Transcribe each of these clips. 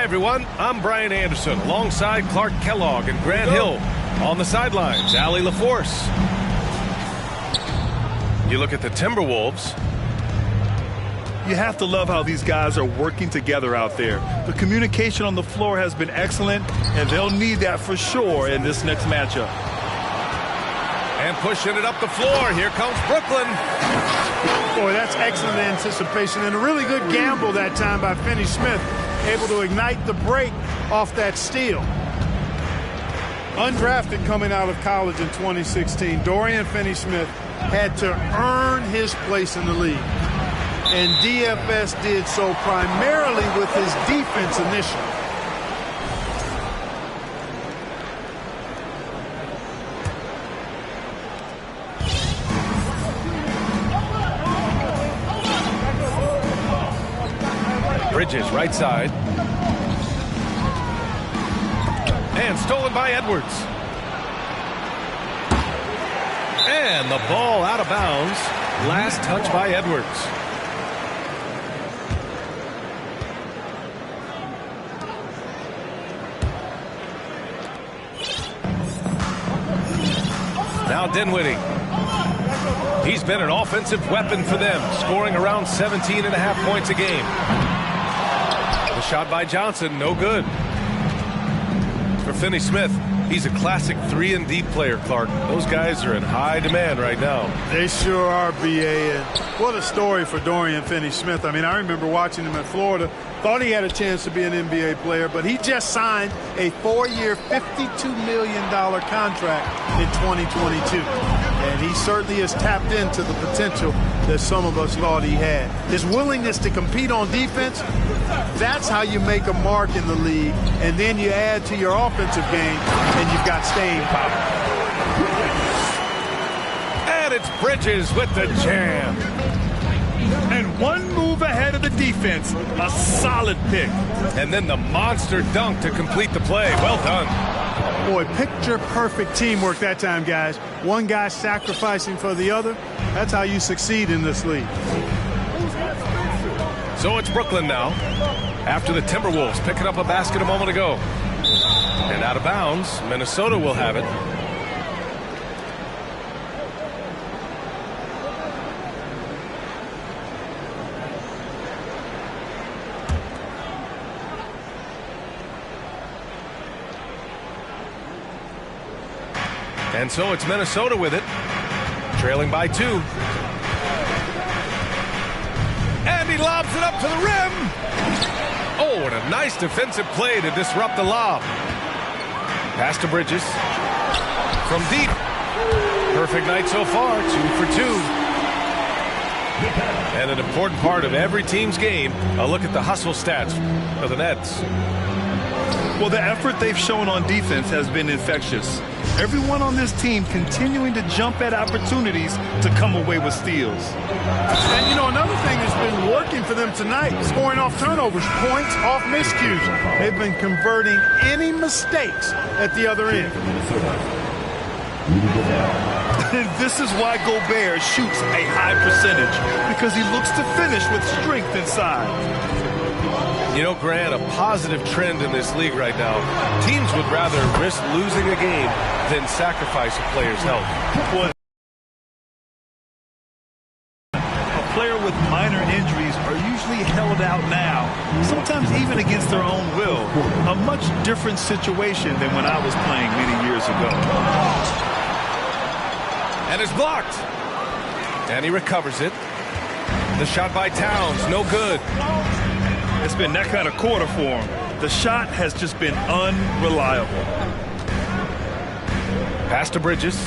everyone, I'm Brian Anderson alongside Clark Kellogg and Grant Hill. On the sidelines, Allie LaForce. You look at the Timberwolves. You have to love how these guys are working together out there. The communication on the floor has been excellent, and they'll need that for sure in this next matchup. And pushing it up the floor, here comes Brooklyn. Boy, that's excellent anticipation and a really good gamble that time by Finney-Smith, able to ignite the break off that steal. Undrafted coming out of college in 2016, Dorian Finney-Smith had to earn his place in the league. And DFS did so primarily with his defense initially. Bridges, right side. And stolen by Edwards. And the ball out of bounds. Last touch by Edwards. Now Dinwiddie. He's been an offensive weapon for them, scoring around 17.5 points a game. The shot by Johnson, no good. For Finney-Smith, he's a classic 3-and-D player, Clark. Those guys are in high demand right now. They sure are, B.A. And what a story for Dorian Finney-Smith. I mean, I remember watching him at Florida. Thought he had a chance to be an NBA player, but he just signed a 4-year, $52 million contract in 2022. And he certainly has tapped into the potential that some of us thought he had. His willingness to compete on defense, that's how you make a mark in the league. And then you add to your offensive game, and you've got staying power. And it's Bridges with the jam. And one move ahead of the defense. A solid pick. And then the monster dunk to complete the play. Well done. Boy, picture-perfect teamwork that time, guys. One guy sacrificing for the other. That's how you succeed in this league. So it's Brooklyn now. After the Timberwolves picking up a basket a moment ago. And out of bounds, Minnesota will have it. And so it's Minnesota with it, trailing by 2. And he lobs it up to the rim. Oh, and a nice defensive play to disrupt the lob. Pass to Bridges. From deep. Perfect night so far, 2 for 2. And an important part of every team's game, a look at the hustle stats for the Nets. Well, the effort they've shown on defense has been infectious. Everyone on this team continuing to jump at opportunities to come away with steals. And, you know, another thing that's been working for them tonight, scoring off turnovers, points off miscues. They've been converting any mistakes at the other end. And this is why Gobert shoots a high percentage, because he looks to finish with strength inside. You know, Grant, a positive trend in this league right now. Teams would rather risk losing a game than sacrifice a player's health. Boy, a player with minor injuries are usually held out now, sometimes even against their own will. A much different situation than when I was playing many years ago. And it's blocked. And he recovers it. The shot by Towns, no good. It's been that kind of quarter for him. The shot has just been unreliable. Pass to Bridges.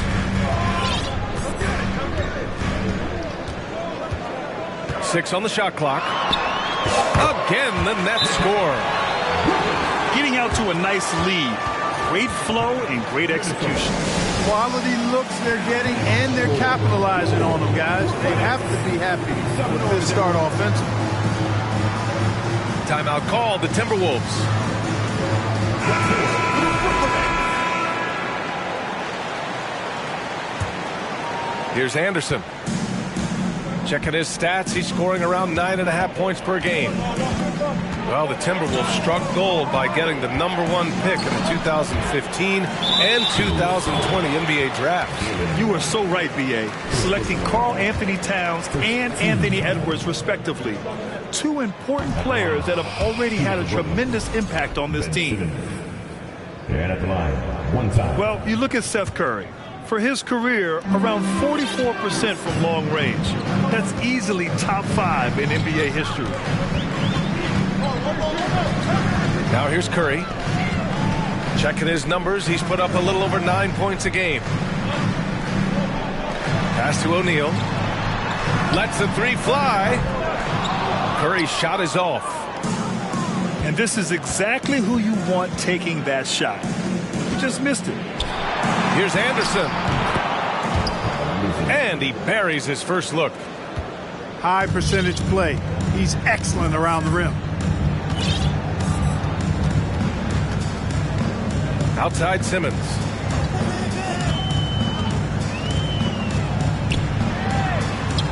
Six on the shot clock. Again, the Nets score. Getting out to a nice lead. Great flow and great execution. Quality looks they're getting, and they're capitalizing on them, guys. They have to be happy with this start offensively. Timeout called, the Timberwolves. Here's Anderson. Checking his stats, he's scoring around 9.5 points per game. Well, the Timberwolves struck gold by getting the #1 pick in the 2015 and 2020 NBA draft. You are so right, B.A. Selecting Karl Anthony Towns and Anthony Edwards, respectively. Two important players that have already had a tremendous impact on this team. And at the line, 1 time. Well, you look at Seth Curry. For his career, around 44% from long range. That's easily top 5 in NBA history. Now here's Curry. Checking his numbers, he's put up a little over 9 points a game. Pass to O'Neal. Lets the three fly. Curry's shot is off. And this is exactly who you want taking that shot. You just missed it. Here's Anderson. And he buries his first look. High percentage play. He's excellent around the rim. Outside Simmons.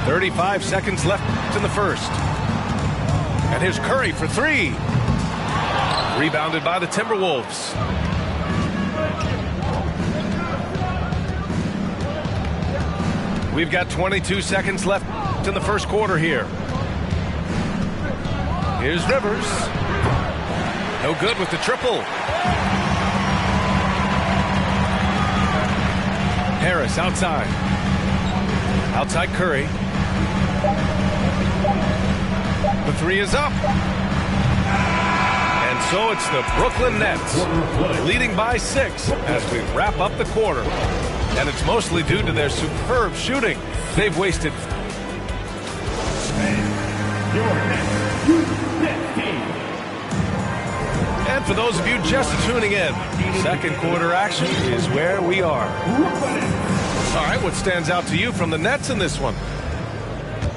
"35 seconds left in the first. And here's Curry for 3. Rebounded by the Timberwolves. We've got 22 seconds left in the first quarter here. Here's Rivers. No good with the triple. Harris outside. Outside Curry. The 3 is up. And so it's the Brooklyn Nets leading by 6 as we wrap up the quarter. And it's mostly due to their superb shooting. They've wasted. And for those of you just tuning in, second quarter action is where we are. All right, what stands out to you from the Nets in this one?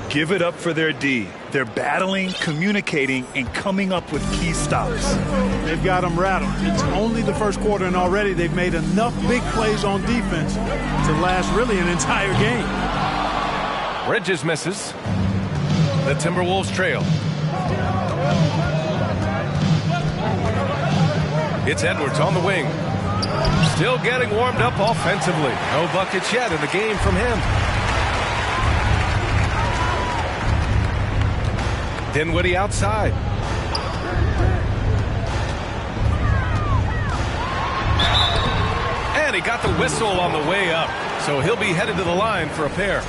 Give it up for their D. They're battling, communicating, and coming up with key stops. They've got them rattled. It's only the first quarter, and already they've made enough big plays on defense to last really an entire game. Bridges misses. The Timberwolves trail. It's Edwards on the wing. Still getting warmed up offensively. No buckets yet in the game from him. Dinwiddie outside. And he got the whistle on the way up. So he'll be headed to the line for a pair.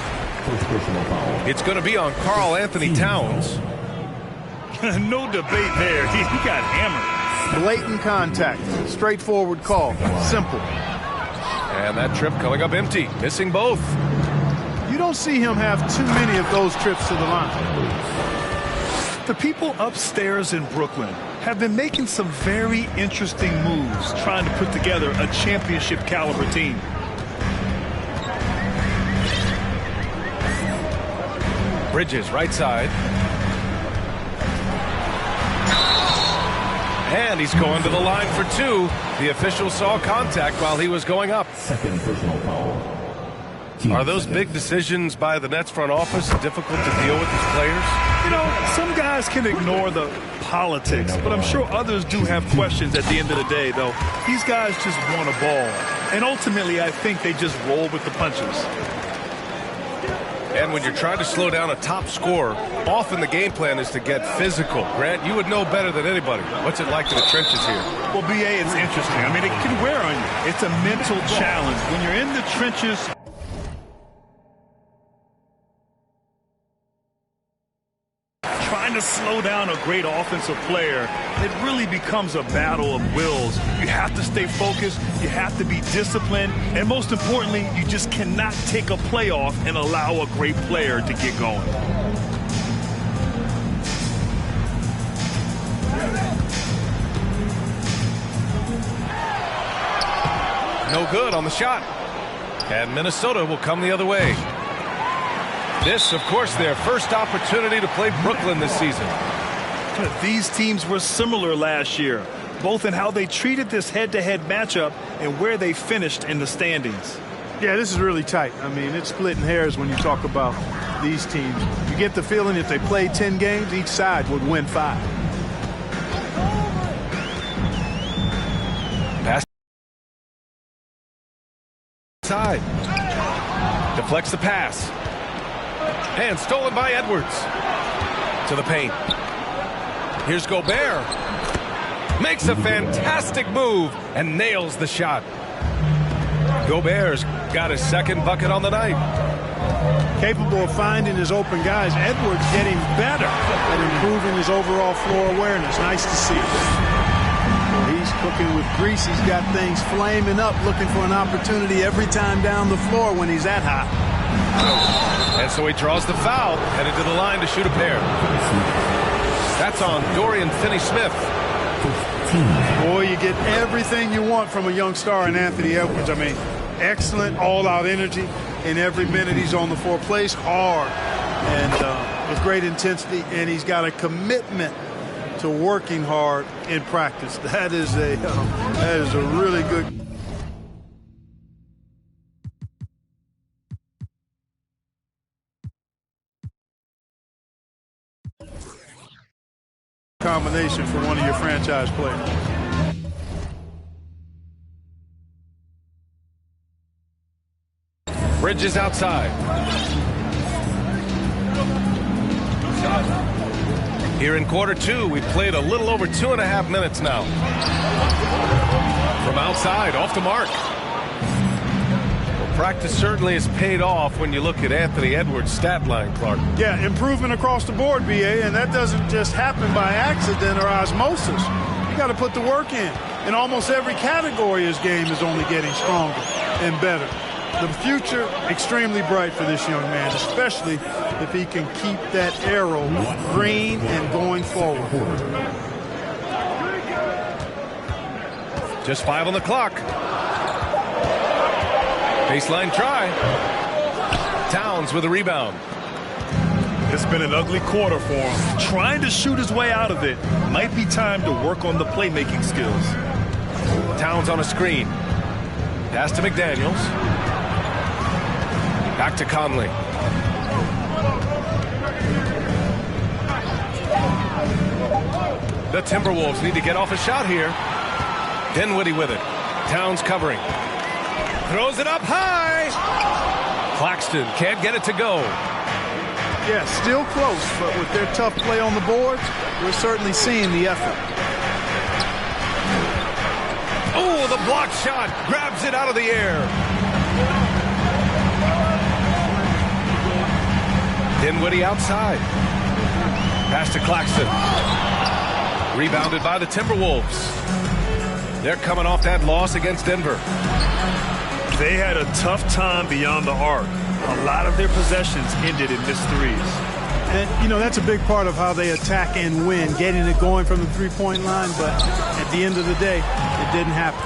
It's going to be on Karl Anthony Towns. No debate there. He got hammered. Blatant contact. Straightforward call. Simple. And that trip coming up empty. Missing both. You don't see him have too many of those trips to the line. The people upstairs in Brooklyn have been making some very interesting moves trying to put together a championship caliber team. Bridges right side. And he's going to the line for 2. The official saw contact while he was going up. Second personal foul. Are those big decisions by the Nets front office difficult to deal with as players? You know, some guys can ignore the politics, but I'm sure others do have questions at the end of the day, though. These guys just want a ball. And ultimately, I think they just roll with the punches. And when you're trying to slow down a top scorer, often the game plan is to get physical. Grant, you would know better than anybody. What's it like in the trenches here? Well, B.A., it's interesting. I mean, it can wear on you. It's a mental challenge. When you're in the trenches, trying to slow down a great offensive player, it really becomes a battle of wills. You have to stay focused, you have to be disciplined, and most importantly, you just cannot take a play off and allow a great player to get going. No good on the shot. And Minnesota will come the other way. This, of course, their first opportunity to play Brooklyn this season. These teams were similar last year, both in how they treated this head-to-head matchup and where they finished in the standings. Yeah, this is really tight. I mean, it's splitting hairs when you talk about these teams. You get the feeling if they played 10 games, each side would win 5. outside. Deflects the pass. And stolen by Edwards. To the paint. Here's Gobert. Makes a fantastic move and nails the shot. Gobert's got his second bucket on the night. Capable of finding his open guys. Edwards getting better at improving his overall floor awareness. Nice to see. Well, he's cooking with grease. He's got things flaming up, looking for an opportunity every time down the floor when he's that hot. And so he draws the foul, headed to the line to shoot a pair. That's on Dorian Finney-Smith. Boy, you get everything you want from a young star in Anthony Edwards. I mean, excellent all-out energy in every minute he's on the floor. Plays hard and with great intensity, and he's got a commitment to working hard in practice. That is a really good combination for one of your franchise players. Bridges outside. Here in quarter two, we've played a little over 2.5 minutes now. From outside, off the mark. Well, practice certainly has paid off when you look at Anthony Edwards' stat line, Clark. Yeah, improvement across the board, BA, and that doesn't just happen by accident or osmosis. You got to put the work in. In almost every category, his game is only getting stronger and better. The future, extremely bright for this young man, especially if he can keep that arrow green and going forward. Just 5 on the clock. Baseline try. Towns with a rebound. It's been an ugly quarter for him. Trying to shoot his way out of it. Might be time to work on the playmaking skills. Towns on a screen. Pass to McDaniels. Back to Conley. The Timberwolves need to get off a shot here. Dinwiddie with it. Towns covering. Throws it up high. Claxton can't get it to go. Yeah, still close, but with their tough play on the boards, we're certainly seeing the effort. Oh, the block shot. Grabs it out of the air. Dinwiddie outside. Pass to Claxton. Rebounded by the Timberwolves. They're coming off that loss against Denver. They had a tough time beyond the arc. A lot of their possessions ended in missed threes. And, you know, that's a big part of how they attack and win, getting it going from the three-point line, but at the end of the day, it didn't happen.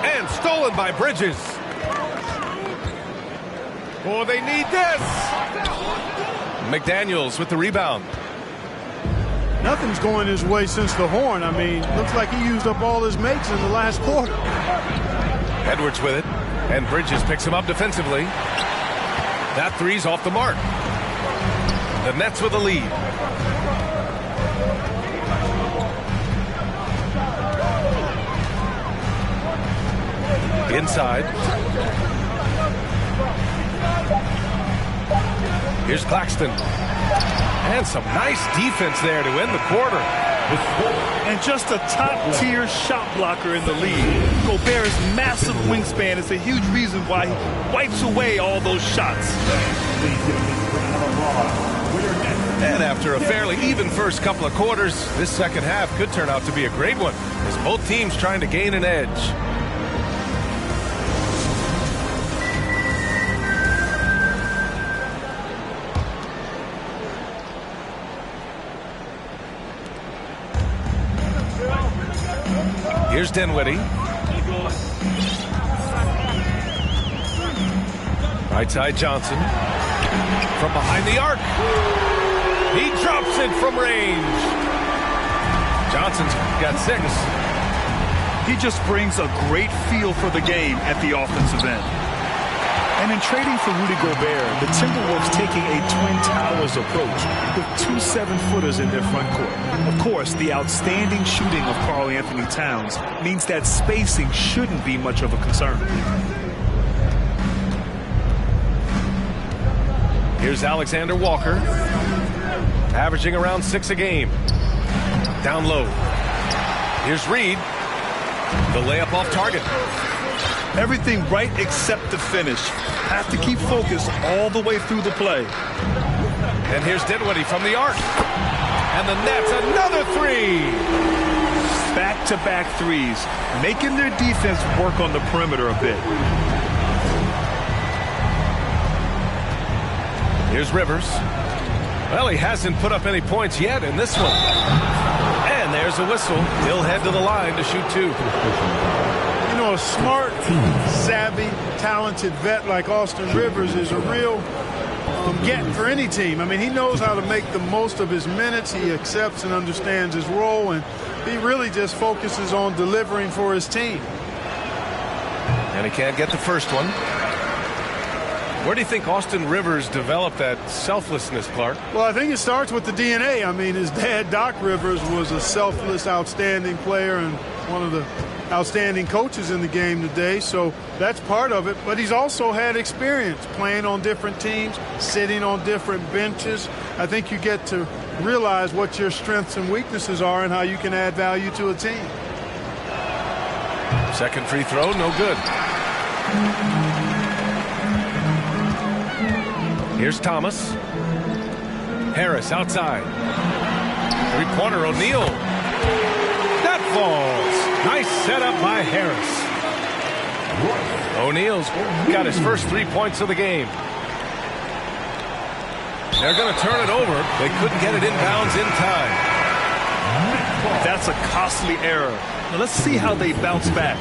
And stolen by Bridges. Oh, they need this. McDaniels with the rebound. Nothing's going his way since the horn. I mean, looks like he used up all his makes in the last quarter. Edwards with it, and Bridges picks him up defensively. That three's off the mark. The Nets with a lead. Inside. Here's Claxton. And some nice defense there to end the quarter. And just a top-tier shot blocker in the league. Gobert's massive wingspan is a huge reason why he wipes away all those shots. And after a fairly even first couple of quarters, this second half could turn out to be a great one, as both teams trying to gain an edge. Here's Dinwiddie. Right side Johnson. From behind the arc. He drops it from range. Johnson's got 6. He just brings a great feel for the game at the offensive end. And in trading for Rudy Gobert, the Timberwolves taking a Twin Towers approach with 2 7-footers in their front court. Of course, the outstanding shooting of Karl-Anthony Towns means that spacing shouldn't be much of a concern. Here's Alexander Walker, averaging around 6 a game. Down low. Here's Reed. The layup off target. Everything right except the finish. Have to keep focused all the way through the play. And here's Dinwiddie from the arc. And the net's another three. Back-to-back threes, making their defense work on the perimeter a bit. Here's Rivers. Well, he hasn't put up any points yet in this one. And there's a whistle. He'll head to the line to shoot 2. You know, a smart, savvy, talented vet like Austin Rivers is a real get for any team. I mean, he knows how to make the most of his minutes. He accepts and understands his role, and he really just focuses on delivering for his team. And he can't get the first one. Where do you think Austin Rivers developed that selflessness, Clark? Well, I think it starts with the DNA. I mean, his dad, Doc Rivers, was a selfless, outstanding player and one of the outstanding coaches in the game today. So that's part of it. But he's also had experience playing on different teams, sitting on different benches. I think you get to realize what your strengths and weaknesses are and how you can add value to a team. Second free throw, no good. Here's Thomas. Harris outside. Three-pointer, O'Neal. That falls. Nice setup by Harris. O'Neal's got his first 3 points of the game. They're going to turn it over. They couldn't get it inbounds in time. That's a costly error. Now let's see how they bounce back.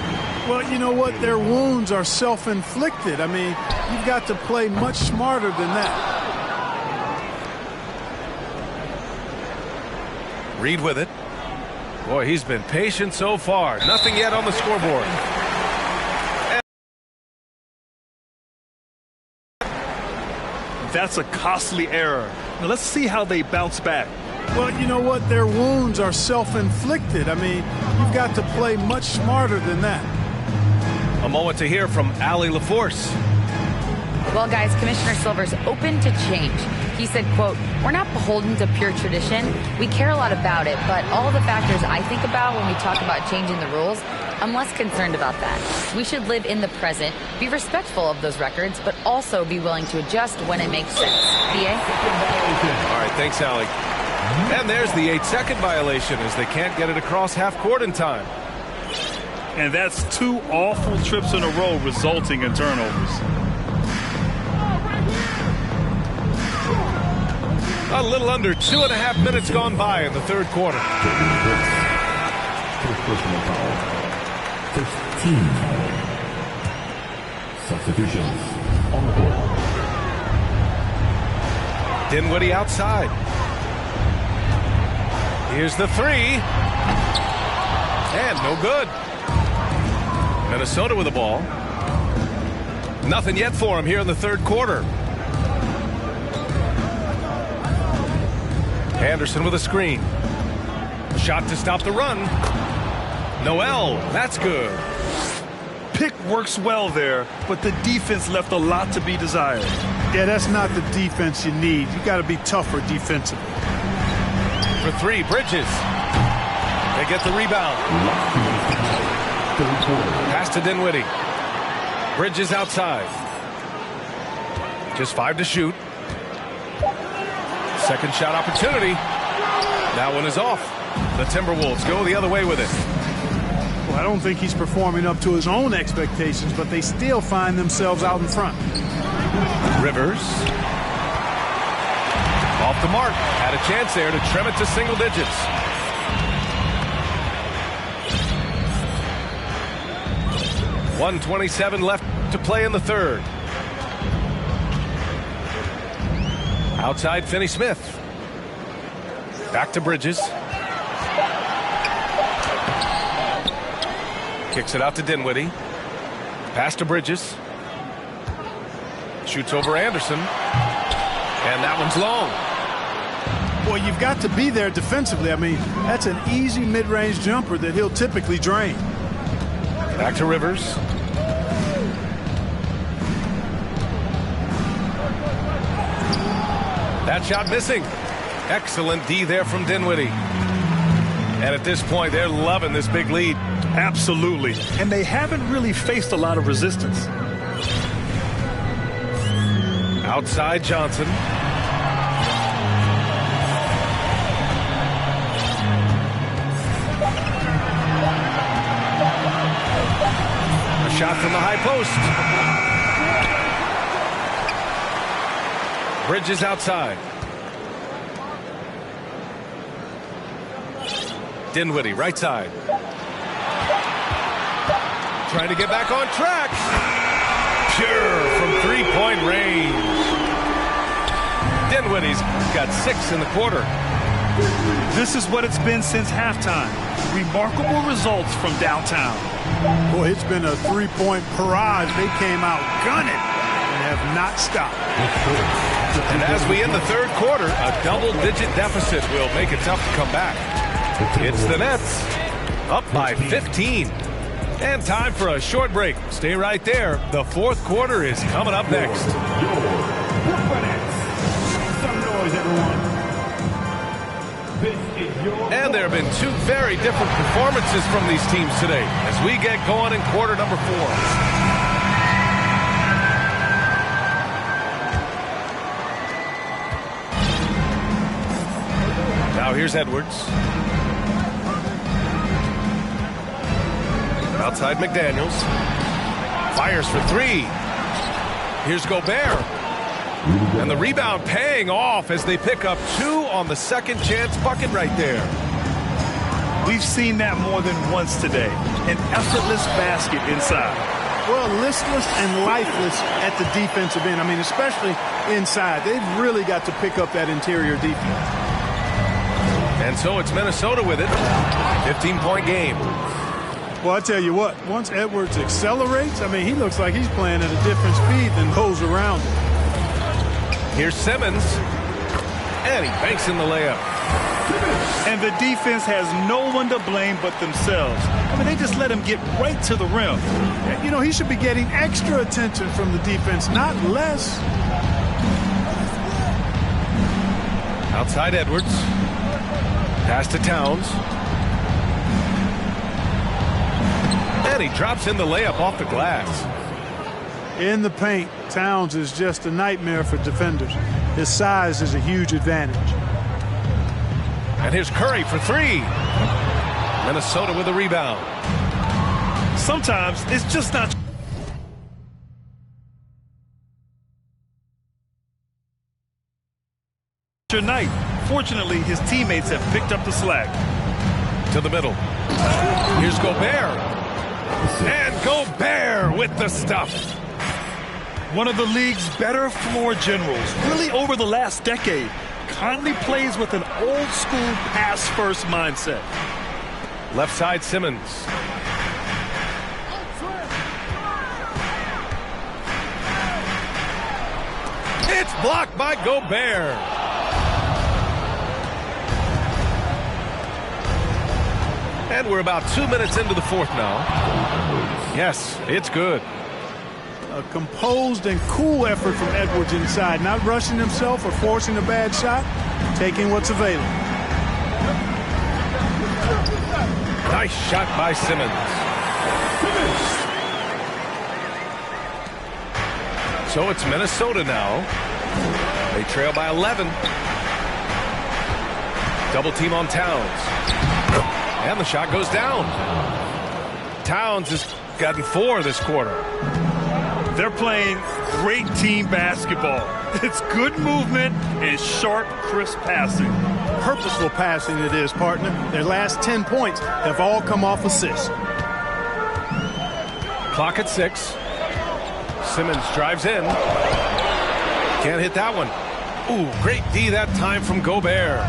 Well, you know what? Their wounds are self-inflicted. I mean, you've got to play much smarter than that. Reed with it. Boy, he's been patient so far. Nothing yet on the scoreboard. That's a costly error. Now let's see how they bounce back. Well, you know what? Their wounds are self-inflicted. I mean, you've got to play much smarter than that. A moment to hear from Allie LaForce. Well, guys, Commissioner Silver's open to change. He said, quote, "We're not beholden to pure tradition. We care a lot about it, but all the factors I think about when we talk about changing the rules, I'm less concerned about that. We should live in the present, be respectful of those records, but also be willing to adjust when it makes sense." BA? All right, thanks, Allie. And there's the 8-second violation as they can't get it across half court in time. And that's 2 awful trips in a row resulting in turnovers. A little under 2.5 minutes gone by in the third quarter. Personal foul. First team foul. Substitutions on the court. Dinwiddie outside. Here's the three. And no good. Minnesota with the ball. Nothing yet for him here in the third quarter. Anderson with a screen. Shot to stop the run. Noel, that's good. Pick works well there, but the defense left a lot to be desired. Yeah, that's not the defense you need. You got to be tougher defensively. For three, Bridges. They get the rebound. Pass to Dinwiddie. Bridges outside. Just 5 to shoot. Second shot opportunity. That one is off. The Timberwolves go the other way with it. Well, I don't think he's performing up to his own expectations, but they still find themselves out in front. Rivers. Off the mark. Had a chance there to trim it to single digits. .127 left to play in the third. Outside, Finney-Smith. Back to Bridges. Kicks it out to Dinwiddie. Pass to Bridges. Shoots over Anderson. And that one's long. Well, you've got to be there defensively. I mean, that's an easy mid-range jumper that he'll typically drain. Back to Rivers. That shot missing. Excellent D there from Dinwiddie. And at this point, they're loving this big lead. Absolutely. And they haven't really faced a lot of resistance. Outside Johnson. A shot from the high post. Bridges outside. Dinwiddie, right side. Trying to get back on track. Pure from three-point range. Dinwiddie's got 6 in the quarter. This is what it's been since halftime. Remarkable results from downtown. Boy, it's been a three-point barrage. They came out gunning and have not stopped. And as we end the third quarter, a double-digit deficit will make it tough to come back. It's the Nets up by 15. And time for a short break. Stay right there. The fourth quarter is coming up next. Some noise, everyone. And there have been 2 very different performances from these teams today as we get going in quarter number 4. Now here's Edwards. Outside McDaniels. Fires for 3. Here's Gobert. And the rebound paying off as they pick up 2 on the second chance bucket right there. We've seen that more than once today. An effortless basket inside. Well, listless and lifeless at the defensive end. I mean, especially inside. They've really got to pick up that interior defense. And so it's Minnesota with it. 15-point game. Well, I tell you what, once Edwards accelerates, I mean, he looks like he's playing at a different speed than those around him. Here's Simmons. And he banks in the layup. And the defense has no one to blame but themselves. I mean, they just let him get right to the rim. You know, he should be getting extra attention from the defense, not less. Outside Edwards. Pass to Towns. And he drops in the layup off the glass. In the paint, Towns is just a nightmare for defenders. His size is a huge advantage. And here's Curry for 3. Minnesota with a rebound. Sometimes it's just not your night. Fortunately, his teammates have picked up the slack. To the middle. Here's Gobert. And Gobert with the stuff. One of the league's better floor generals, really over the last decade. Conley plays with an old-school pass-first mindset. Left side Simmons. It's blocked by Gobert. And we're about 2 minutes into the fourth now. Yes, it's good. A composed and cool effort from Edwards inside, not rushing himself or forcing a bad shot, taking what's available. Nice shot by Simmons. So it's Minnesota now. They trail by 11. Double team on Towns. And the shot goes down. Towns has gotten 4 this quarter. They're playing great team basketball. It's good movement and sharp, crisp passing. Purposeful passing it is, partner. Their last 10 points have all come off assists. Clock at 6. Simmons drives in. Can't hit that one. Ooh, great D that time from Gobert.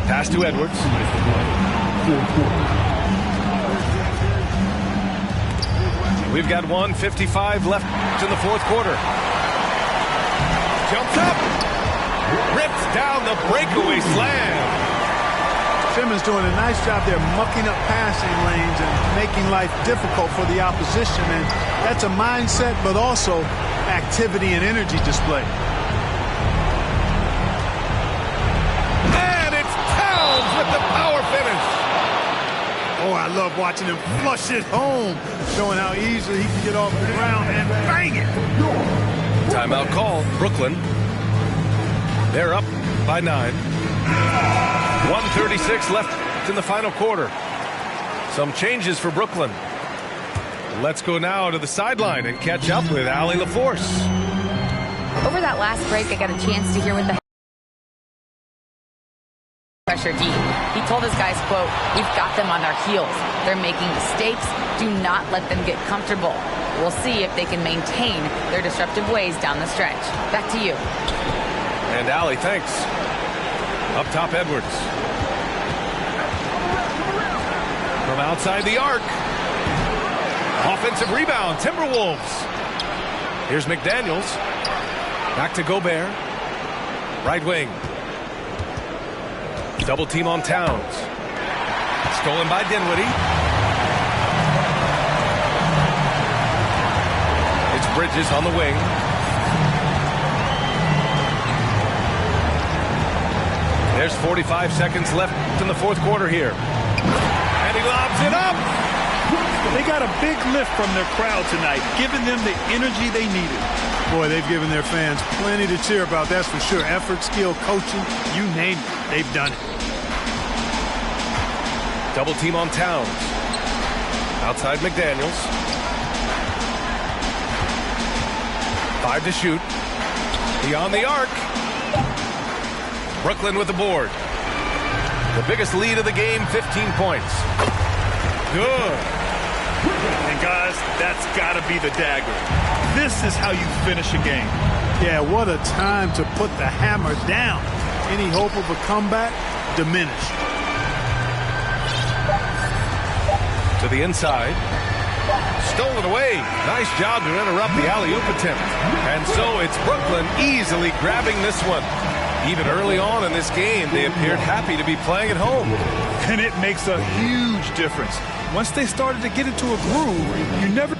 Pass to Edwards. We've got 1:55 left in the fourth quarter. Jumps up. Rips down the breakaway slam. Simmons doing a nice job there mucking up passing lanes and making life difficult for the opposition. And that's a mindset, but also activity and energy display. And it's Towns with the power finish. Oh, I love watching him flush it home, showing how easily he can get off the ground and bang it. Timeout call, Brooklyn. They're up by 9. 1:36 left in the final quarter. Some changes for Brooklyn. Let's go now to the sideline and catch up with Allie LaForce. Over that last break, I got a chance to hear what the pressure deep. He told his guys, quote, "We've got them on their heels. They're making mistakes. Do not let them get comfortable. We'll see if they can maintain their disruptive ways down the stretch." Back to you. And Allie, thanks. Up top, Edwards. From outside the arc. Offensive rebound, Timberwolves. Here's McDaniels. Back to Gobert. Right wing. Double team on Towns. Stolen by Dinwiddie. It's Bridges on the wing. There's 45 seconds left in the fourth quarter here. And he lobs it up. They got a big lift from their crowd tonight, giving them the energy they needed. Boy, they've given their fans plenty to cheer about, that's for sure. Effort, skill, coaching, you name it, they've done it. Double team on Towns. Outside McDaniels. 5 to shoot. Beyond the arc. Brooklyn with the board. The biggest lead of the game, 15 points. Good. And guys, that's got to be the dagger. This is how you finish a game. Yeah, what a time to put the hammer down. Any hope of a comeback diminished. To the inside. Stolen away. Nice job to interrupt the alley-oop attempt. And so it's Brooklyn easily grabbing this one. Even early on in this game, they appeared happy to be playing at home. And it makes a huge difference. Once they started to get into a groove, you never...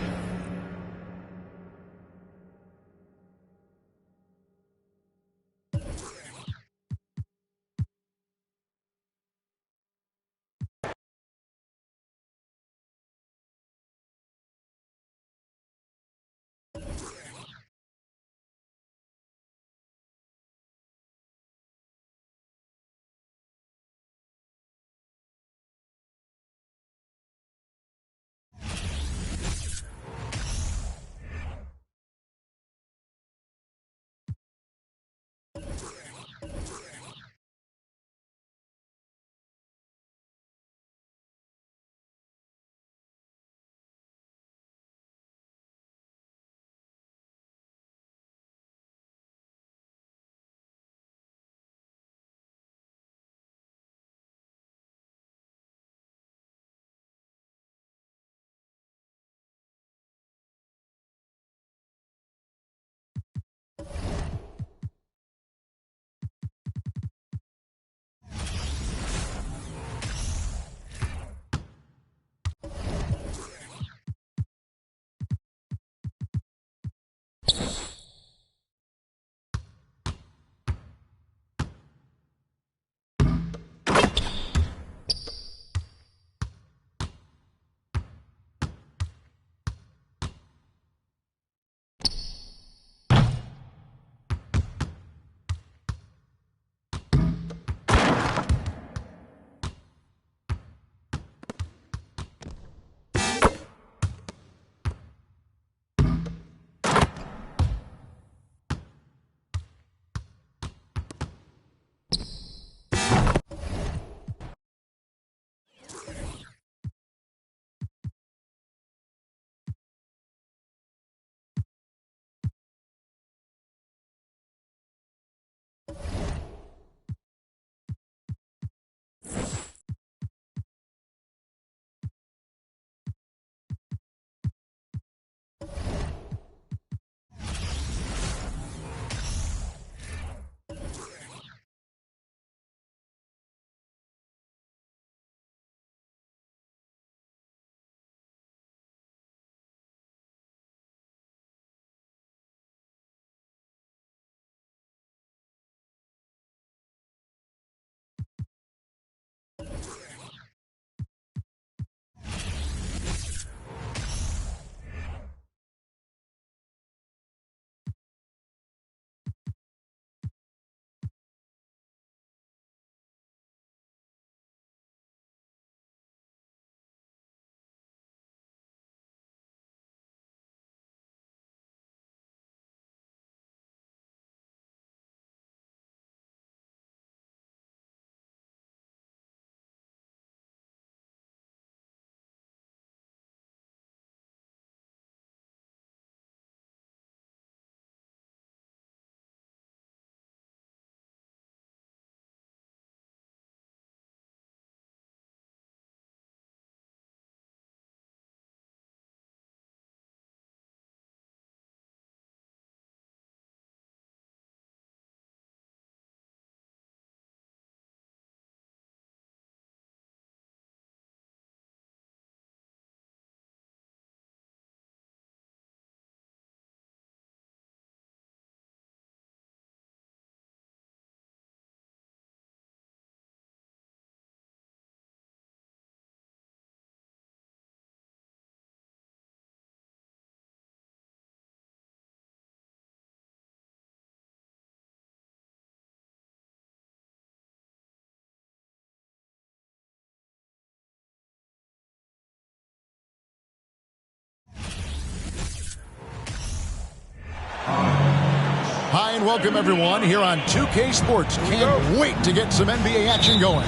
And welcome everyone here on 2K Sports. Can't wait to get some NBA action going.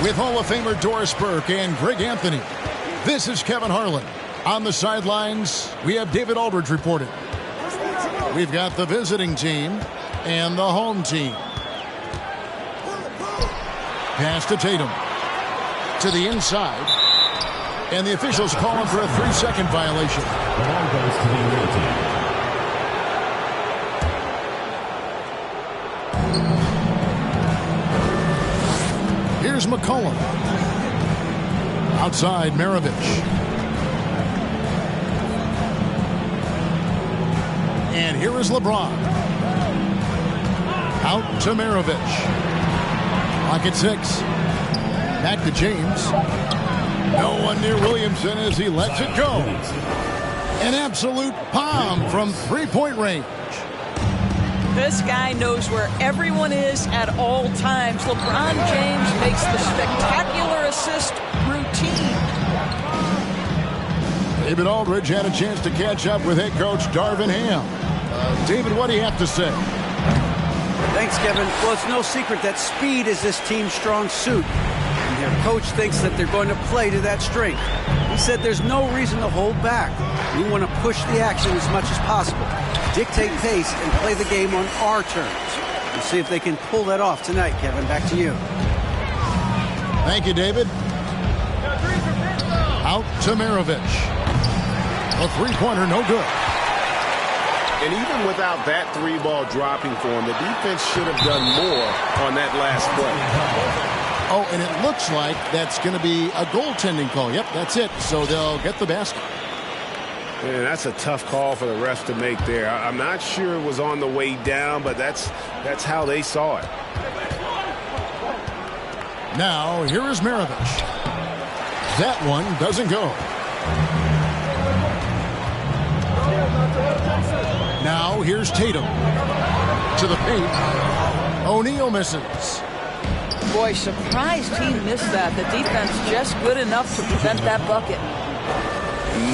With Hall of Famer Doris Burke and Greg Anthony, this is Kevin Harlan. On the sidelines, we have David Aldridge reporting. We've got the visiting team and the home team. Pass to Tatum. To the inside. And the officials call him for a 3-second violation. The ball goes to the away team. Here's McCollum. Outside, Maravich. And here is LeBron. Out to Maravich. Clock at 6. Back to James. No one near Williamson as he lets it go. An absolute bomb from three-point range. This guy knows where everyone is at all times. LeBron James makes the spectacular assist routine. David Aldridge had a chance to catch up with head coach Darvin Ham. David, what do you have to say? Thanks, Kevin. Well, it's no secret that speed is this team's strong suit. And their coach thinks that they're going to play to that strength. He said there's no reason to hold back. We want to push the action as much as possible, dictate pace, and play the game on our terms. We'll see if they can pull that off tonight, Kevin. Back to you. Thank you, David. Out to Maravich. A three-pointer, no good. And even without that three-ball dropping for him, the defense should have done more on that last play. Oh, and it looks like that's going to be a goaltending call. Yep, that's it. So they'll get the basket. Man, that's a tough call for the refs to make there. I'm not sure it was on the way down, but that's how they saw it. Now, here is Maravich. That one doesn't go. Now, here's Tatum. To the paint. O'Neal misses. Boy, surprised he missed that. The defense just good enough to prevent that bucket.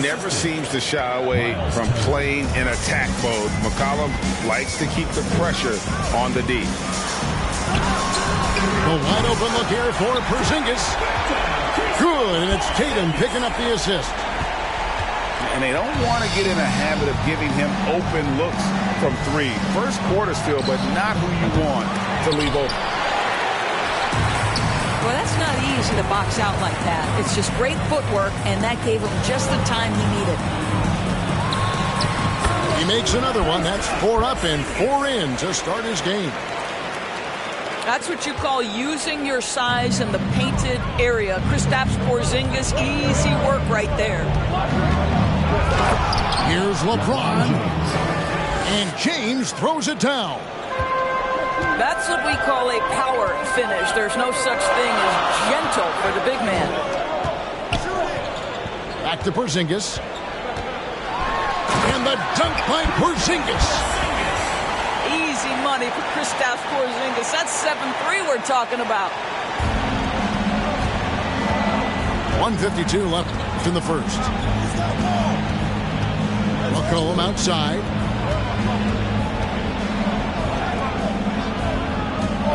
Never seems to shy away from playing in attack mode. McCollum likes to keep the pressure on the D. The wide open look here for Porzingis. Good, and it's Tatum picking up the assist. And they don't want to get in a habit of giving him open looks from three. First quarter still, but not who you want to leave open. Well, that's not easy to box out like that. It's just great footwork, and that gave him just the time he needed. He makes another one. That's 4 up and 4 in to start his game. That's what you call using your size in the painted area. Kristaps Porzingis, easy work right there. Here's LeBron. And James throws it down. That's what we call a power finish. There's no such thing as gentle for the big man. Back to Porzingis. And the dunk by Porzingis. Easy money for Kristaps Porzingis. That's 7-3 we're talking about. 1:52 left in the first. McCollum outside.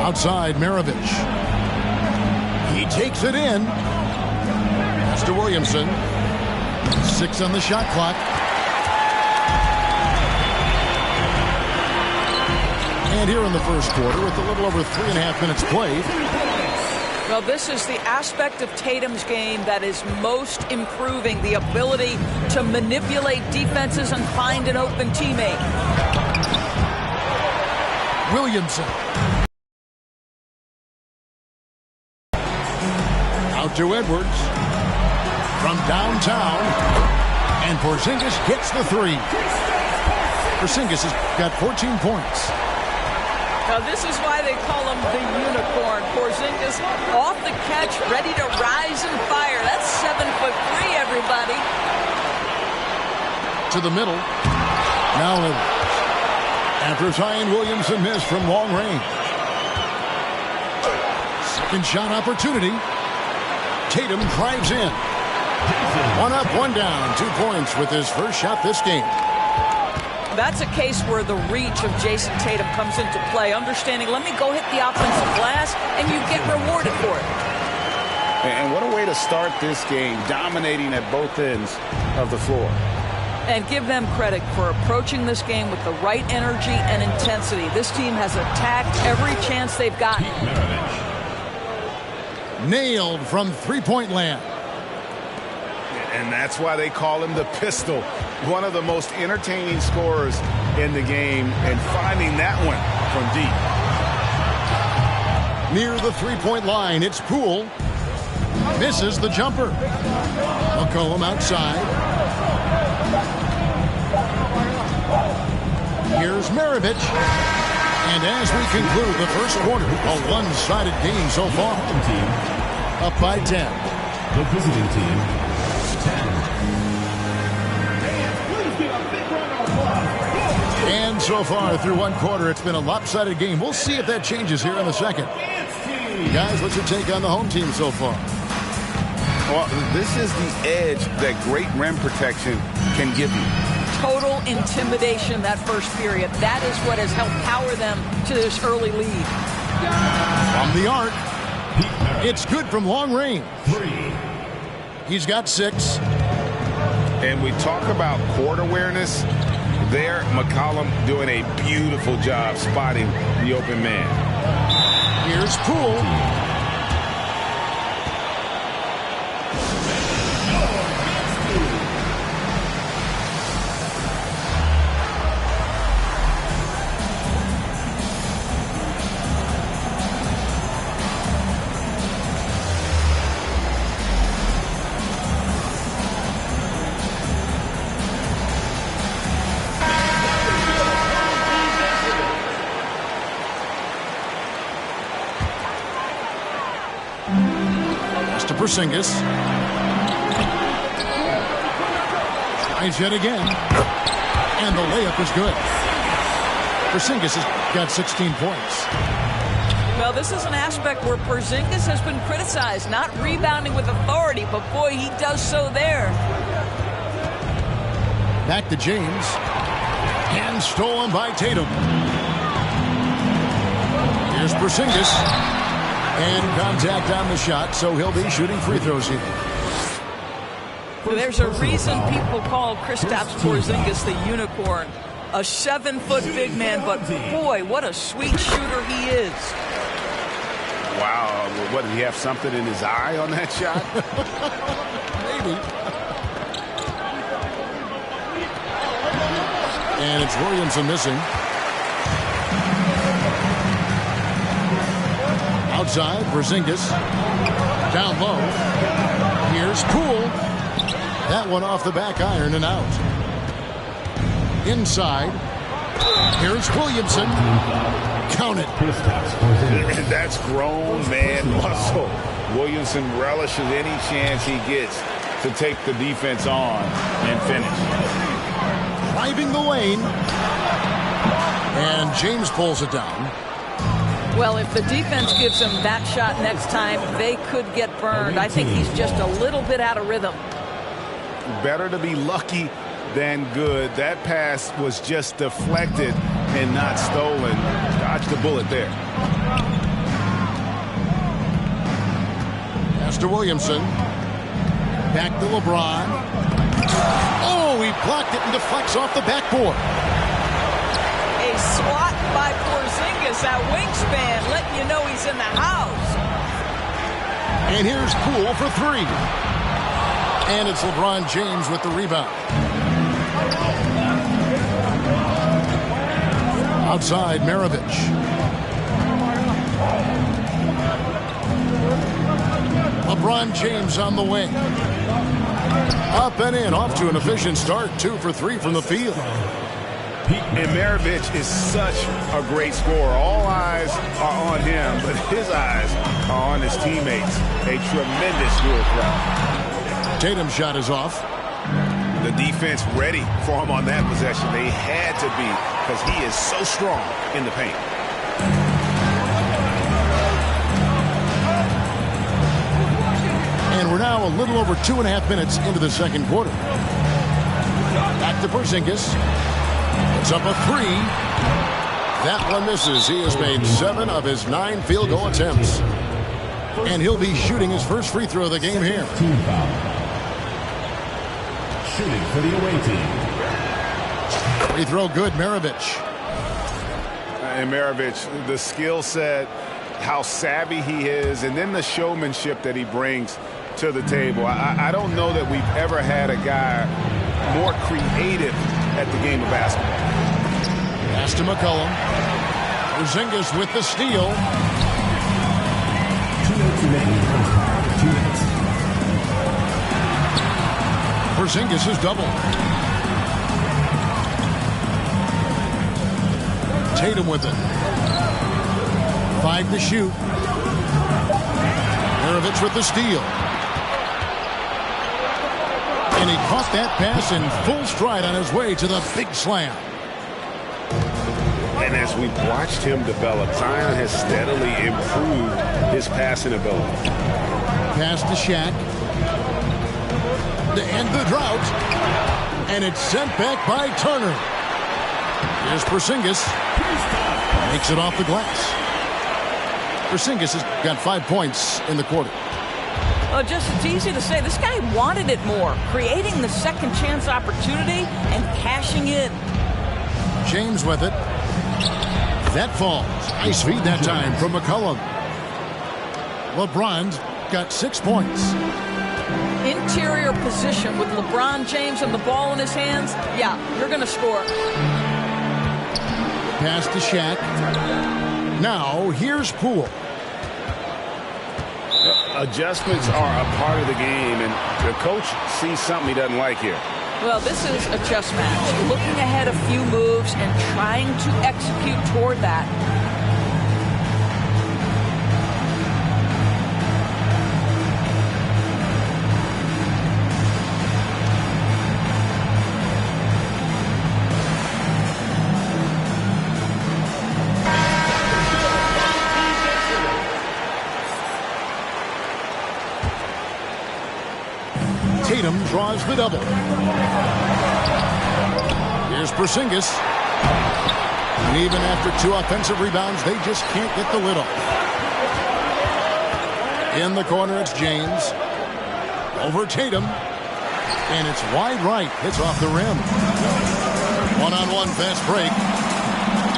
Outside, Maravich. He takes it in. Pass to Williamson. 6 on the shot clock. And here in the first quarter, with a little over 3.5 minutes played. Well, this is the aspect of Tatum's game that is most improving, the ability to manipulate defenses and find an open teammate. Williamson. Out to Edwards. From downtown. And Porzingis gets the 3. Porzingis has got 14 points. Now, this is why they call him the unicorn. Porzingis off the catch, ready to rise and fire. That's 7'3", everybody. To the middle. Now Edwards. After Zion Williamson missed from long range. Second shot opportunity. Tatum drives in. 1 up, 1 down. 2 points with his first shot this game. That's a case where the reach of Jason Tatum comes into play. Understanding, let me go hit the offensive glass, and you get rewarded for it. And what a way to start this game, dominating at both ends of the floor. And give them credit for approaching this game with the right energy and intensity. This team has attacked every chance they've gotten. Nailed from three-point land. And that's why they call him the Pistol. One of the most entertaining scorers in the game, and finding that one from deep. Near the three-point line, it's Poole. Misses the jumper. McCollum outside. Here's Maravich. And as we conclude the first quarter, a one-sided game so far. Up by 10. The visiting team, 10. And so far through one quarter, it's been a lopsided game. We'll see if that changes here in the second. Guys, what's your take on the home team so far? Well, this is the edge that great rim protection can give you. Total intimidation that first period. That is what has helped power them to this early lead. From the arc, it's good from long range. He's got 6. And we talk about court awareness. There, McCollum doing a beautiful job spotting the open man. Here's Poole. Porzingis. Tries yet again. And the layup is good. Porzingis has got 16 points. Well, this is an aspect where Porzingis has been criticized, not rebounding with authority, but boy, he does so there. Back to James. And stolen by Tatum. Here's Porzingis. And contact on the shot, so he'll be shooting free throws here. There's a reason people call Kristaps Porzingis the unicorn. A 7-foot big man, but boy, what a sweet shooter he is. Wow, what, did he have something in his eye on that shot? Maybe. And it's Williamson missing. Outside, Porzingis. Down low. Here's Poole. That one off the back iron and out. Inside. Here's Williamson. Count it. And that's grown man muscle. Williamson relishes any chance he gets to take the defense on and finish. Driving the lane. And James pulls it down. Well, if the defense gives him that shot next time, they could get burned. I think he's just a little bit out of rhythm. Better to be lucky than good. That pass was just deflected and not stolen. Dodged the bullet there. Pass to Williamson. Back to LeBron. Oh, he blocked it and deflects off the backboard. A swat by Porzingis, that wingspan, letting you know he's in the house. And here's Poole for 3. And it's LeBron James with the rebound. Outside, Maravich. LeBron James on the wing. Up and in, off to an efficient start. 2 for 3 from the field. And Maravich is such a great scorer. All eyes are on him, but his eyes are on his teammates. A tremendous dual threat. Tatum's shot is off. The defense ready for him on that possession. They had to be, because he is so strong in the paint. And we're now a little over 2.5 minutes into the second quarter. Back to Porzingis. It's up a 3. That one misses. He has made 7 of his 9 field goal attempts. And he'll be shooting his first free throw of the game here. Team foul. Shooting for the away team. Free throw good, Maravich. And Maravich, the skill set, how savvy he is, and then the showmanship that he brings to the table. I don't know that we've ever had a guy more creative at the game of basketball. Pass to McCollum. Porzingis with the steal. 2 minutes remaining. 2 minutes. Porzingis is double. Tatum with it. 5 to shoot. Maravich with the steal. And he caught that pass in full stride on his way to the big slam. And as we've watched him develop, Zion has steadily improved his passing ability. Pass to Shaq. To end the drought. And it's sent back by Turner. Here's Porzingis. Makes it off the glass. Porzingis has got 5 points in the quarter. Oh, just it's easy to say. This guy wanted it more. Creating the second chance opportunity and cashing in. James with it. That falls. Nice feed that time from McCollum. LeBron got 6 points. Interior position with LeBron James and the ball in his hands. Yeah, you're going to score. Pass to Shaq. Now, here's Poole. Adjustments are a part of the game, and the coach sees something he doesn't like here. Well, this is a chess match. Looking ahead a few moves and trying to execute toward that. Tatum draws the double. Here's Porzingis. And even after 2 offensive rebounds, they just can't get the lid off. In the corner, it's James. Over Tatum. And it's wide right. Hits off the rim. One-on-one fast break.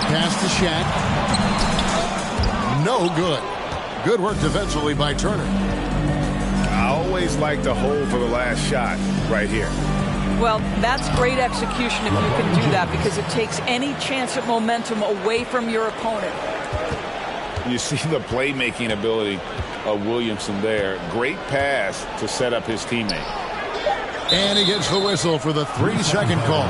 Pass to Shaq. No good. Good work defensively by Turner. I always like to hold for the last shot right here. Well, that's great execution if you can do that, because it takes any chance at momentum away from your opponent. You see the playmaking ability of Williamson there. Great pass to set up his teammate. And he gets the whistle for the 3-second call.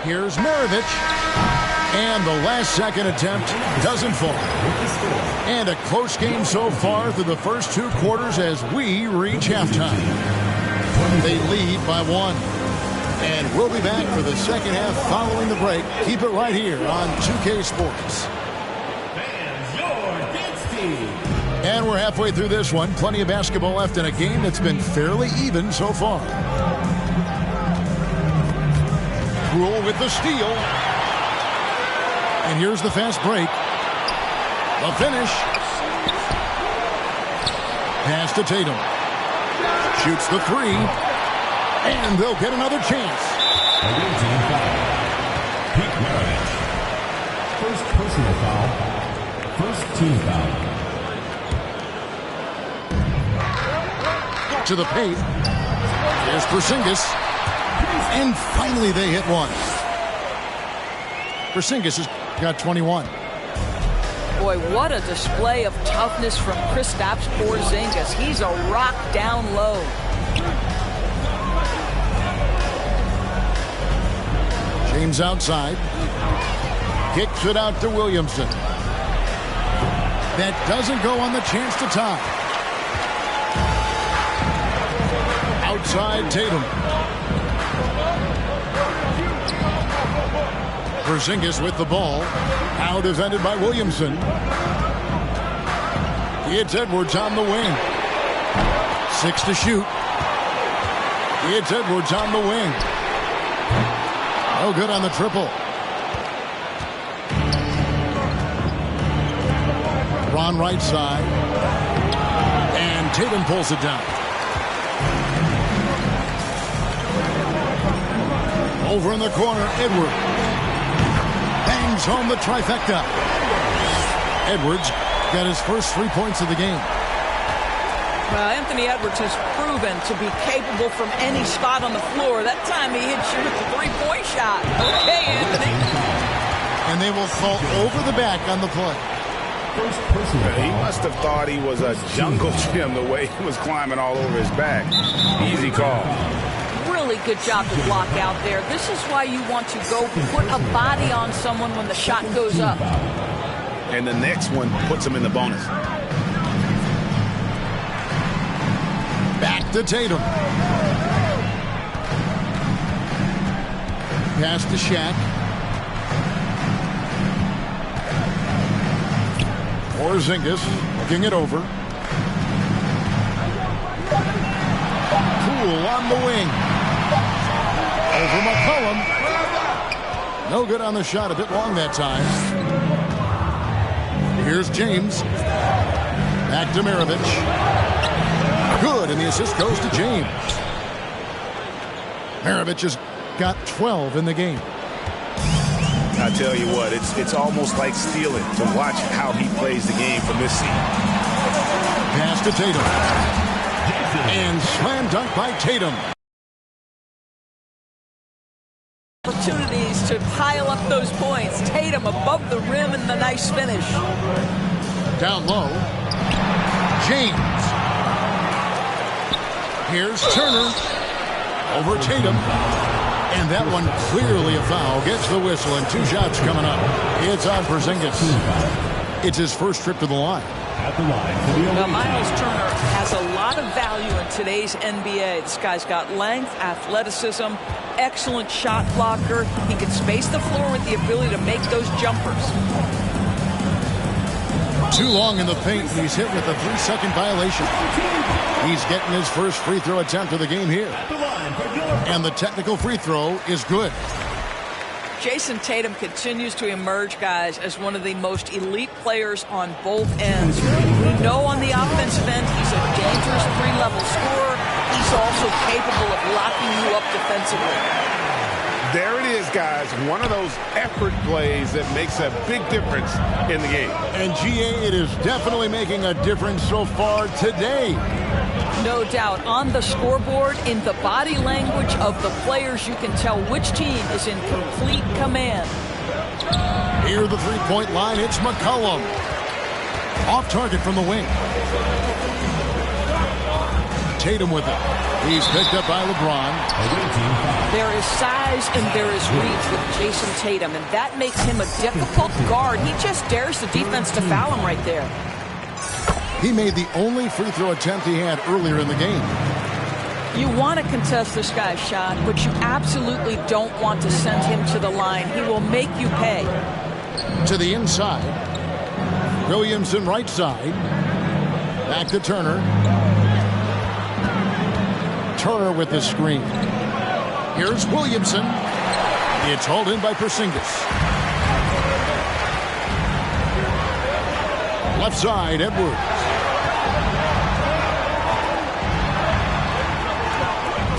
Here's Maravich. And the last second attempt doesn't fall. And a close game so far through the first 2 quarters as we reach halftime. They lead by 1. And we'll be back for the second half following the break. Keep it right here on 2K Sports. And we're halfway through this one. Plenty of basketball left in a game that's been fairly even so far. Rule with the steal. And here's the fast break. The finish. Pass to Tatum. Shoots the 3. And they'll get another chance. Pete Maravich. First personal foul. First team foul. To the paint. Here's Porzingis. And finally they hit one. Porzingis has got 21. Boy, what a display of toughness from Kristaps Porzingis. He's a rock down low. James outside. Kicks it out to Williamson. That doesn't go on the chance to tie. Outside Tatum. Porzingis with the ball. Now defended by Williamson. It's Edwards on the wing. 6 to shoot. It's Edwards on the wing. No good on the triple. Ron right side. And Tatum pulls it down. Over in the corner, Edwards. Bangs home the trifecta. Edwards got his first 3 points of the game. Well, Anthony Edwards has proven to be capable from any spot on the floor. That time he hit you with the three-point shot. Okay, Anthony. And they will fall over the back on the play. He must have thought he was a jungle gym the way he was climbing all over his back. Easy call. Really good job to block out there. This is why you want to go put a body on someone when the shot goes up. And the next one puts him in the bonus. Back to Tatum. Pass to Shaq. Porzingis looking it over. Poole on the wing. Over McCollum. No good on the shot. A bit long that time. Here's James. Back to Maravich. Good, and the assist goes to James. Maravich has got 12 in the game. I tell you what, it's almost like stealing to watch how he plays the game from this seat. Pass to Tatum. And slam dunk by Tatum. Opportunities to pile up those points. Tatum above the rim and the nice finish. Down low. James. Here's Turner. Over Tatum. And that one clearly a foul. Gets the whistle and 2 shots coming up. It's on Porzingis. It's his first trip to the line. Now, Miles Turner has a lot of value in today's NBA. This guy's got length, athleticism, excellent shot blocker. He can space the floor with the ability to make those jumpers. Too long in the paint. He's hit with a 3-second violation. He's getting his first free throw attempt of the game here. And the technical free throw is good. Jason Tatum continues to emerge, guys, as one of the most elite players on both ends. We know on the offensive end he's a dangerous three-level scorer. He's also capable of locking you up defensively. There it is, guys. One of those effort plays that makes a big difference in the game. And GA, it is definitely making a difference so far today. No doubt. On the scoreboard, in the body language of the players, you can tell which team is in complete command. Near the three-point line, it's McCollum. Off target from the wing. Tatum with it. He's picked up by LeBron. There is size and there is reach with Jason Tatum, and that makes him a difficult guard. He just dares the defense to foul him right there. He made the only free throw attempt he had earlier in the game. You want to contest this guy's shot, but you absolutely don't want to send him to the line. He will make you pay. To the inside. Williamson right side. Back to Turner. Turner with the screen. Here's Williamson. It's hauled in by Porzingis. Left side, Edwards.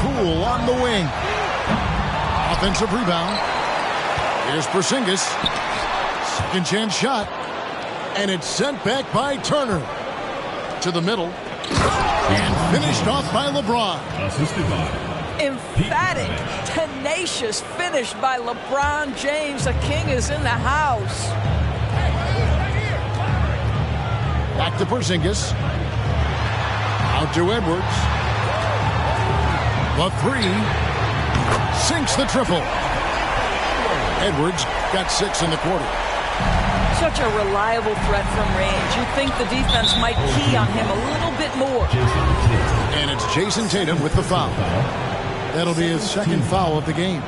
Poole on the wing. Offensive rebound. Here's Porzingis. Second chance shot. And it's sent back by Turner. To the middle. And finished off by LeBron. Emphatic, tenacious finish by LeBron James. The king is in the house. Back to Porzingis. Out to Edwards. The three. Sinks the triple. Edwards got 6 in the quarter. Such a reliable threat from range. You think the defense might key on him a little bit more. And it's Jason Tatum with the foul. That'll be his second foul of the game.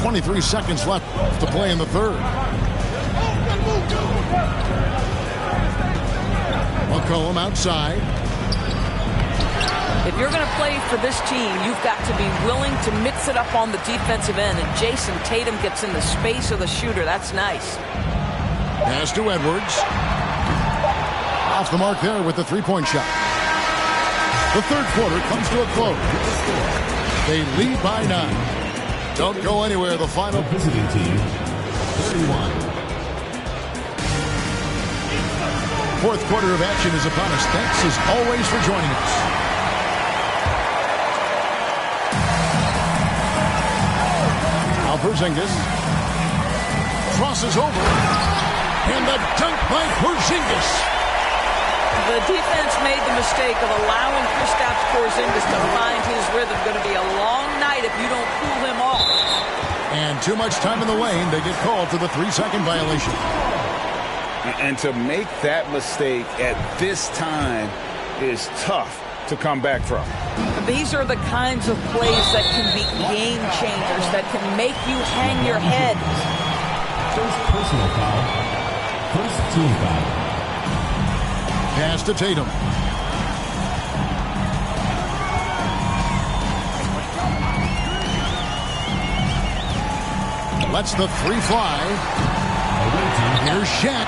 23 seconds left to play in the third. McCollum outside. If you're going to play for this team, you've got to be willing to mix it up on the defensive end. And Jason Tatum gets in the space of the shooter. That's nice. Pass to Edwards. Off the mark there with the three-point shot. The third quarter comes to a close. They lead by 9. Don't go anywhere. The final. Visiting team, 31. Fourth quarter of action is upon us. Thanks as always for joining us. Now Porzingis crosses over, and the dunk by Porzingis. The defense made the mistake of allowing Kristaps Porzingis to find his rhythm. Going to be a long night if you don't cool him off. And too much time in the lane. They get called for the 3-second violation. And to make that mistake at this time is tough to come back from. These are the kinds of plays that can be game changers, that can make you hang your head. First personal foul. First team foul. Pass to Tatum. Lets the three fly. Here's Shaq.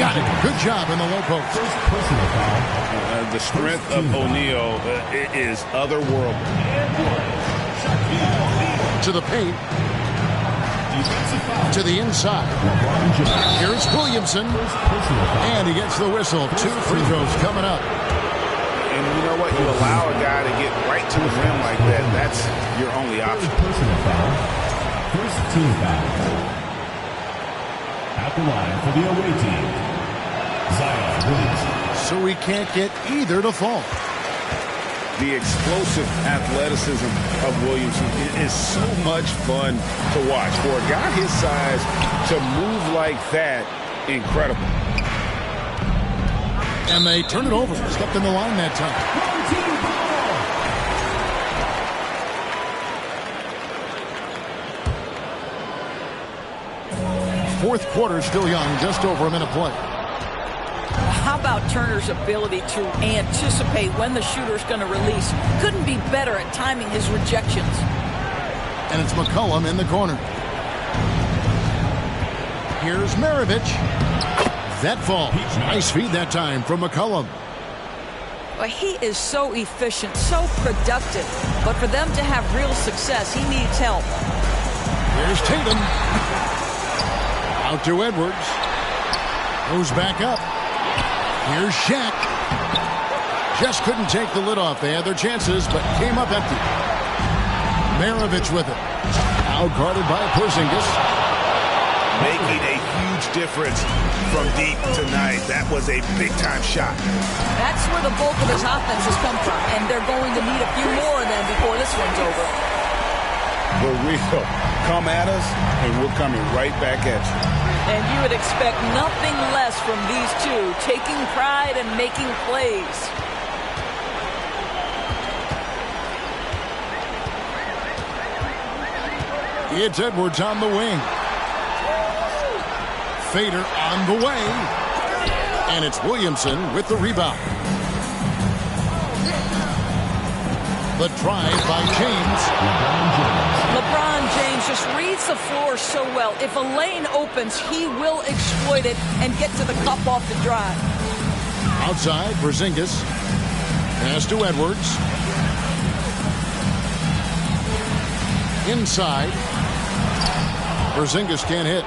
Got it. Good job in the low post. First personal foul. The strength of O'Neal is otherworldly. To the paint. To the inside. Here's Williamson. And he gets the whistle. 2 free throws coming up. And you know what? You allow a guy to get right to the rim like that. That's your only option. Personal foul. First team foul. At the line for the away team, Zion Williamson. So we can't get either to fall. The explosive athleticism of Williamson is so much fun to watch. For a guy his size to move like that, incredible. And they turn it over. Stepped in the line that time. Fourth quarter still young, just over a minute play. How about Turner's ability to anticipate when the shooter's going to release? Couldn't be better at timing his rejections. And it's McCollum in the corner. Here's Maravich. That falls. Nice feed that time from McCollum. Well, he is so efficient, so productive. But for them to have real success, he needs help. Here's Tatum. Out to Edwards. Goes back up. Here's Shaq. Just couldn't take the lid off. They had their chances, but came up empty. Maravich with it. Out-guarded by Porzingis. Making a huge difference from deep tonight. That was a big-time shot. That's where the bulk of his offense has come from, and they're going to need a few more of them before this one's over. For real. Come at us, and we're coming right back at you. And you would expect nothing less from these two, taking pride and making plays. It's Edwards on the wing. Fader on the way. And it's Williamson with the rebound. The drive by James. LeBron James just reads the floor so well. If a lane opens, he will exploit it and get to the cup off the drive. Outside, Porzingis. Pass to Edwards. Inside. Porzingis can't hit.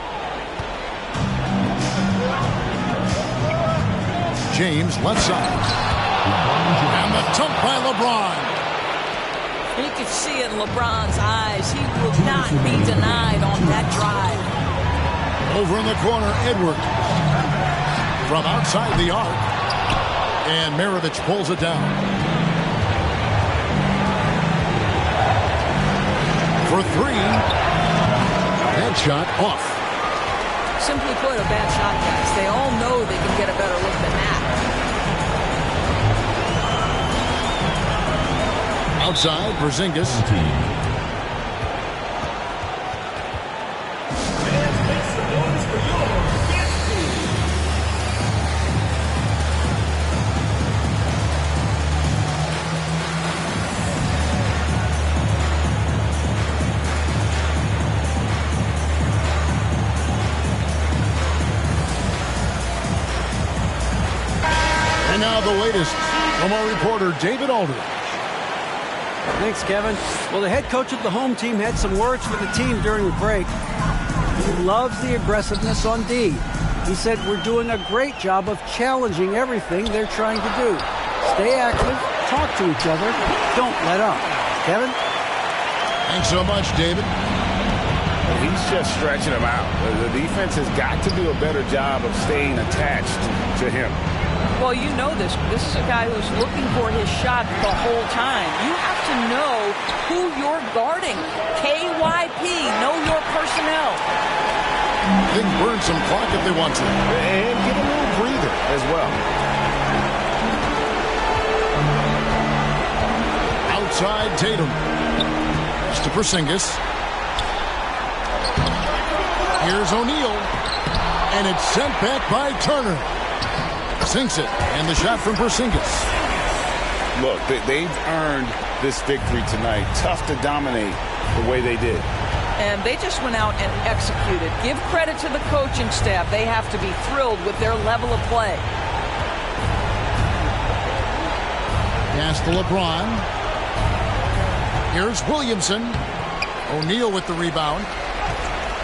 James left side. And the dunk by LeBron. You can see it in LeBron's eyes. He will not be denied on that drive. Over in the corner, Edwards. From outside the arc. And Maravich pulls it down. For three. That shot off. Simply put, a bad shot, guys. They all know they can get a better look than that. Outside, Porzingis. the latest from our reporter, David Aldridge. Thanks, Kevin. Well, the head coach of the home team had some words for the team during the break. He loves the aggressiveness on D. He said, we're doing a great job of challenging everything they're trying to do. Stay active, talk to each other, don't let up. Kevin? Thanks so much, David. He's just stretching him out. The defense has got to do a better job of staying attached to him. Well, you know this. This is a guy who's looking for his shot the whole time. You have to know who you're guarding. KYP, know your personnel. They can burn some clock if they want to. And get a little breather as well. Outside Tatum. It's to Porzingis. Here's O'Neal. And it's sent back by Turner. Sinks it. And the shot from Porzingis. Look, they've earned this victory tonight. Tough to dominate the way they did. And they just went out and executed. Give credit to the coaching staff. They have to be thrilled with their level of play. Pass to LeBron. Here's Williamson. O'Neal with the rebound.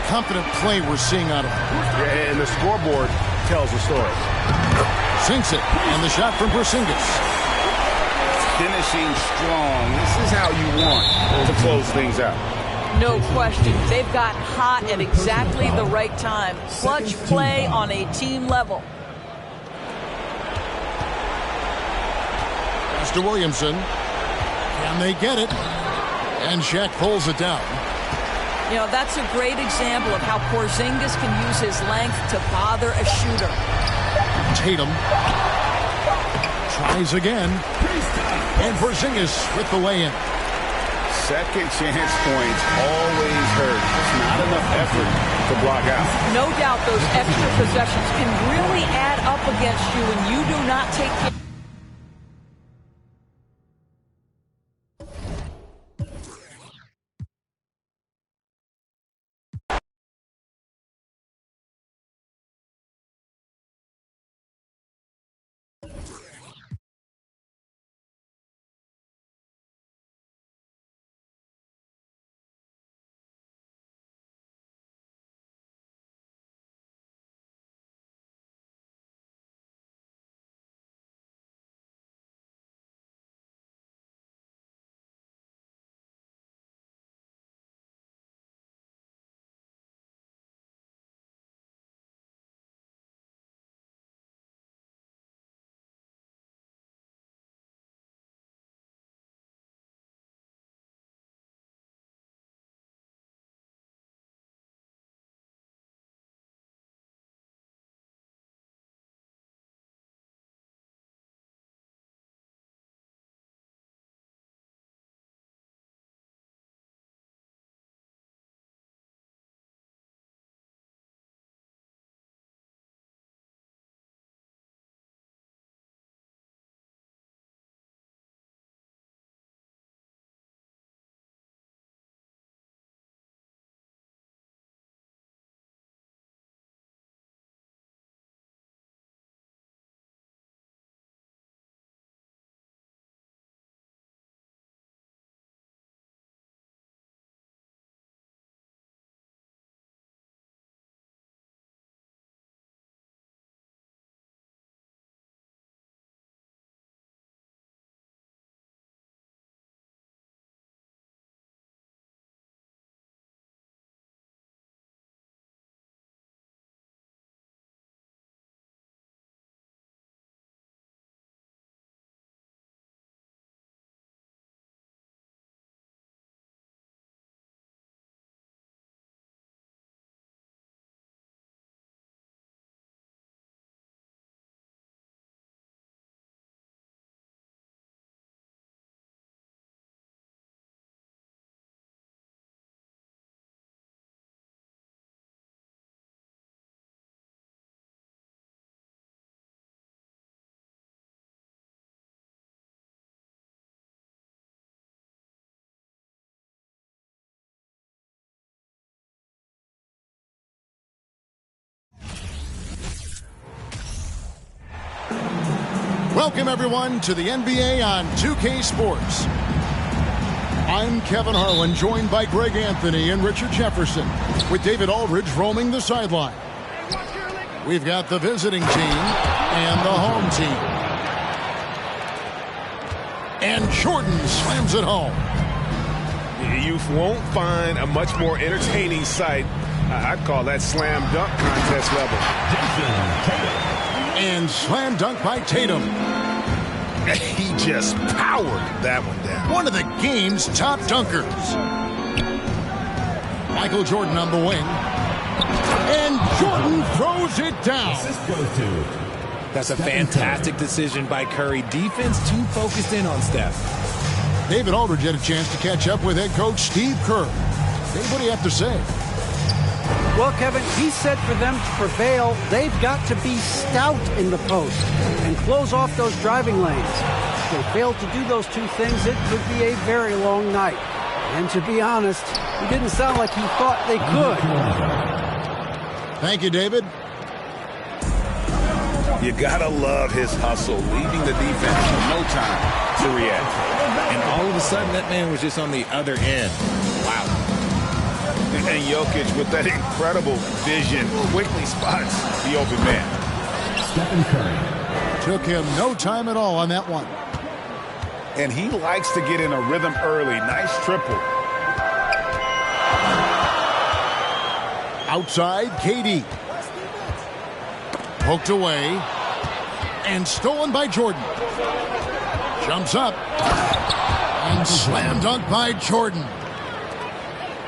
Confident play we're seeing out of him. Yeah, and the scoreboard tells the story. Sinks it. And the shot from Porzingis. Finishing strong. This is how you want to close things out. No question. They've got hot at exactly the right time. Clutch play on a team level. Mr. Williamson. Can they get it? And Shaq pulls it down. You know, that's a great example of how Porzingis can use his length to bother a shooter. Tatum tries again. And Porzingis with the lay-in. Second chance points always hurt. It's not enough effort to block out. No doubt those extra possessions can really add up against you when you do not take care. Welcome, everyone, to the NBA on 2K Sports. I'm Kevin Harlan, joined by Greg Anthony and Richard Jefferson, with David Aldridge roaming the sideline. We've got the visiting team and the home team. And Jordan slams it home. You won't find a much more entertaining sight. I'd call that slam dunk contest level. And slam dunk by Tatum. He just powered that one down. One of the game's top dunkers. Michael Jordan on the wing. And Jordan throws it down. That's a fantastic decision by Curry. Defense too focused in on Steph. David Aldridge had a chance to catch up with head coach Steve Kerr. Dave, what do you have to say? Well, Kevin, he said for them to prevail, they've got to be stout in the post and close off those driving lanes. If they fail to do those two things, it could be a very long night. And to be honest, he didn't sound like he thought they could. Thank you, David. You gotta love his hustle, leaving the defense with no time to react. And all of a sudden, that man was just on the other end. Wow. And Jokic, with that incredible vision, quickly spots the open man. Stephen Curry. Took him no time at all on that one. And he likes to get in a rhythm early. Nice triple. Outside, KD. Poked away. And stolen by Jordan. Jumps up. And slam dunk by Jordan.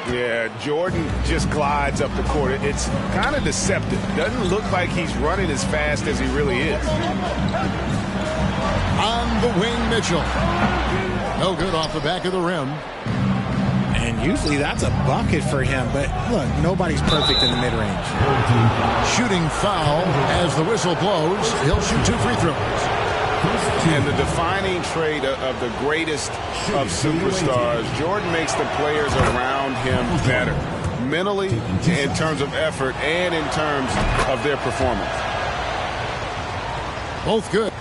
Yeah, Jordan just glides up the court. It's kind of deceptive. Doesn't look like he's running as fast as he really is. On the wing, Mitchell. No good off the back of the rim. And usually that's a bucket for him, but look, nobody's perfect in the mid-range. Shooting foul as the whistle blows. He'll shoot 2 free throws. And the defining trait of the greatest of superstars, Jordan makes the players around him better. Mentally, in terms of effort, and in terms of their performance. Both good.